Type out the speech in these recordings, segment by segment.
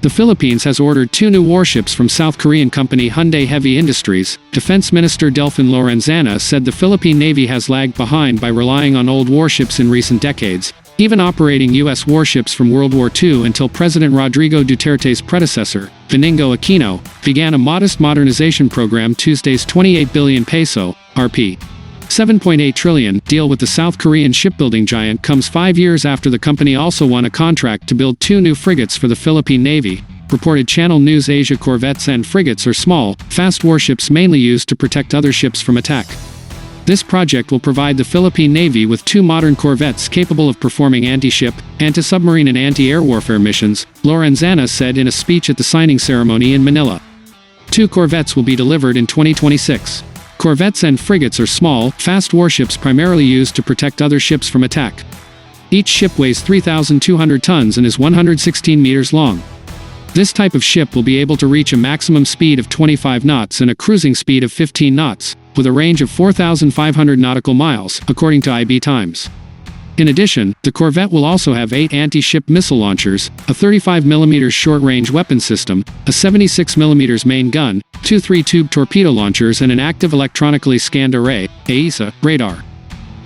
The Philippines has ordered 2 new warships from South Korean company Hyundai Heavy Industries. Defense Minister Delfin Lorenzana said the Philippine Navy has lagged behind by relying on old warships in recent decades, even operating U.S. warships from World War II until President Rodrigo Duterte's predecessor, Benigno Aquino, began a modest modernization program. Tuesday's 28 billion peso, Rp. 7.8 trillion, deal with the South Korean shipbuilding giant comes 5 years after the company also won a contract to build 2 new frigates for the Philippine Navy, reported Channel News Asia. Corvettes and frigates are small, fast warships mainly used to protect other ships from attack. This project will provide the Philippine Navy with 2 modern corvettes capable of performing anti-ship, anti-submarine and anti-air warfare missions, Lorenzana said in a speech at the signing ceremony in Manila. 2 corvettes will be delivered in 2026. Corvettes and frigates are small, fast warships primarily used to protect other ships from attack. Each ship weighs 3,200 tons and is 116 meters long. This type of ship will be able to reach a maximum speed of 25 knots and a cruising speed of 15 knots, with a range of 4,500 nautical miles, according to IB Times. In addition, the corvette will also have 8 anti-ship missile launchers, a 35mm short-range weapon system, a 76mm main gun, 2 3-tube torpedo launchers and an active electronically scanned array, AESA, radar.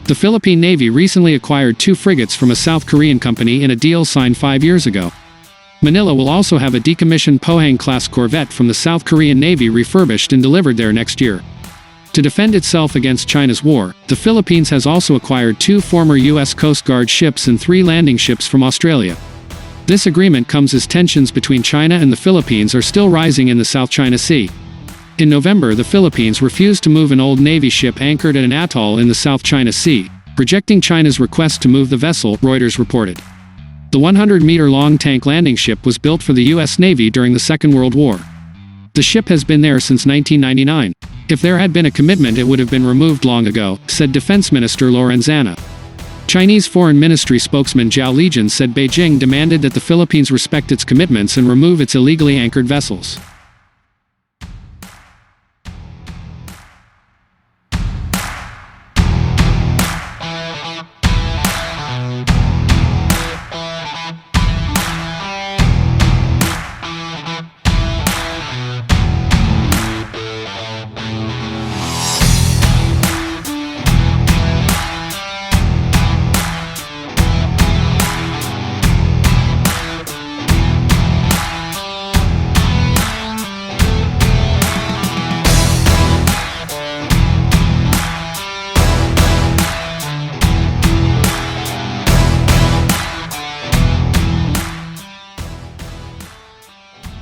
The Philippine Navy recently acquired 2 frigates from a South Korean company in a deal signed 5 years ago. Manila will also have a decommissioned Pohang-class corvette from the South Korean Navy refurbished and delivered there next year. To defend itself against China's war, the Philippines has also acquired 2 former U.S. Coast Guard ships and 3 landing ships from Australia. This agreement comes as tensions between China and the Philippines are still rising in the South China Sea. In November, the Philippines refused to move an old Navy ship anchored at an atoll in the South China Sea, rejecting China's request to move the vessel, Reuters reported. The 100-meter-long tank landing ship was built for the U.S. Navy during the Second World War. The ship has been there since 1999. If there had been a commitment, it would have been removed long ago, said Defense Minister Lorenzana. Chinese Foreign Ministry spokesman Zhao Lijian said Beijing demanded that the Philippines respect its commitments and remove its illegally anchored vessels.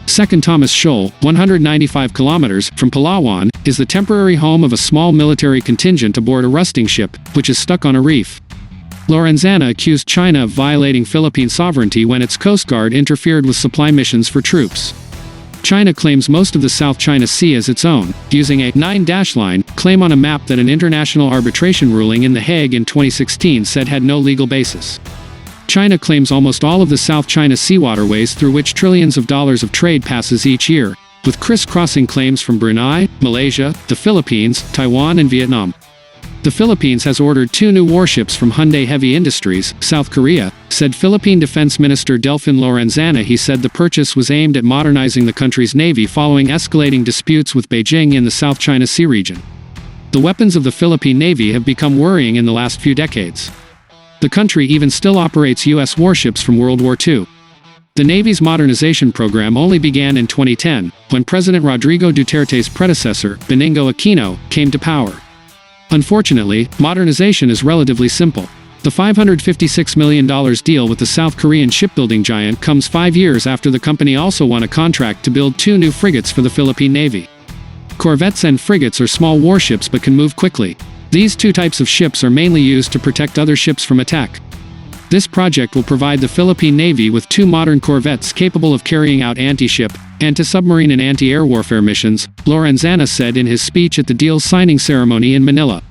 Second Thomas Shoal, 195 kilometers from Palawan, is the temporary home of a small military contingent aboard a rusting ship, which is stuck on a reef. Lorenzana accused China of violating Philippine sovereignty when its Coast Guard interfered with supply missions for troops. China claims most of the South China Sea as its own, using a 9-line claim on a map that an international arbitration ruling in The Hague in 2016 said had no legal basis. China claims almost all of the South China Sea waterways through which trillions of dollars of trade passes each year, with criss-crossing claims from Brunei, Malaysia, the Philippines, Taiwan and Vietnam. The Philippines has ordered 2 new warships from Hyundai Heavy Industries, South Korea, said Philippine Defense Minister Delfin Lorenzana. He said the purchase was aimed at modernizing the country's navy following escalating disputes with Beijing in the South China Sea region. The weapons of the Philippine Navy have become worrying in the last few decades. The country even still operates U.S. warships from World War II. The Navy's modernization program only began in 2010, when President Rodrigo Duterte's predecessor, Benigno Aquino, came to power. Unfortunately, modernization is relatively simple. The $556 million deal with the South Korean shipbuilding giant comes 5 years after the company also won a contract to build 2 new frigates for the Philippine Navy. Corvettes and frigates are small warships but can move quickly. These 2 types of ships are mainly used to protect other ships from attack. This project will provide the Philippine Navy with 2 modern corvettes capable of carrying out anti-ship, anti-submarine and anti-air warfare missions, Lorenzana said in his speech at the deal's signing ceremony in Manila.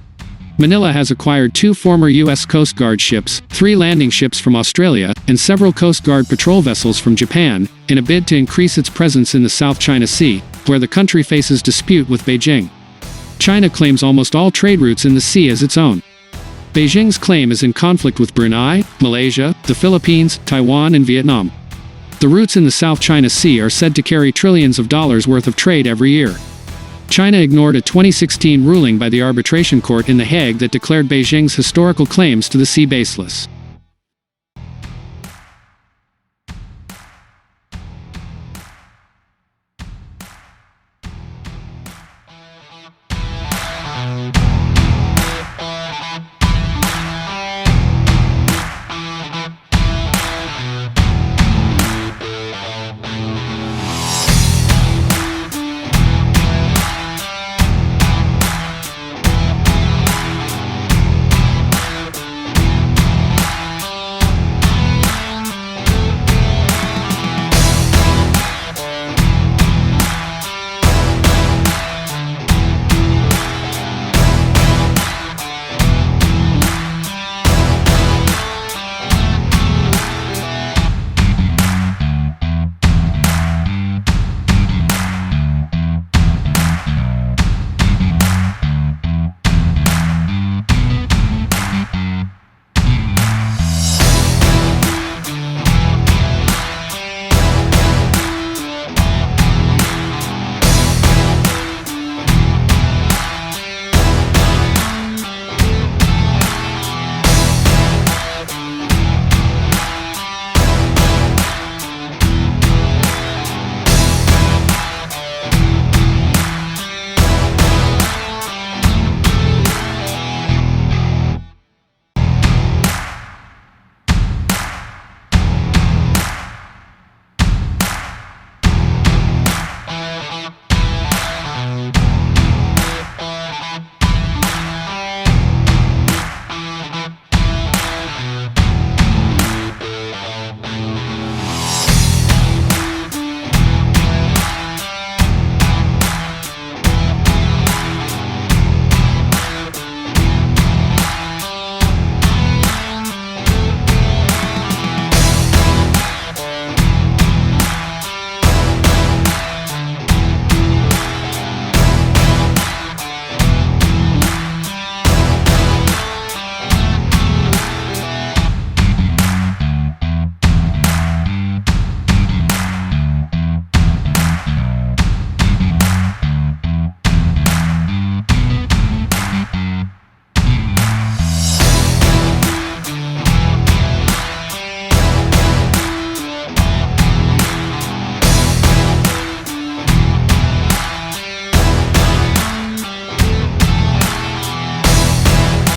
Manila has acquired 2 former U.S. Coast Guard ships, 3 landing ships from Australia, and several Coast Guard patrol vessels from Japan, in a bid to increase its presence in the South China Sea, where the country faces dispute with Beijing. China claims almost all trade routes in the sea as its own. Beijing's claim is in conflict with Brunei, Malaysia, the Philippines, Taiwan and Vietnam. The routes in the South China Sea are said to carry trillions of dollars worth of trade every year. China ignored a 2016 ruling by the arbitration court in The Hague that declared Beijing's historical claims to the sea baseless.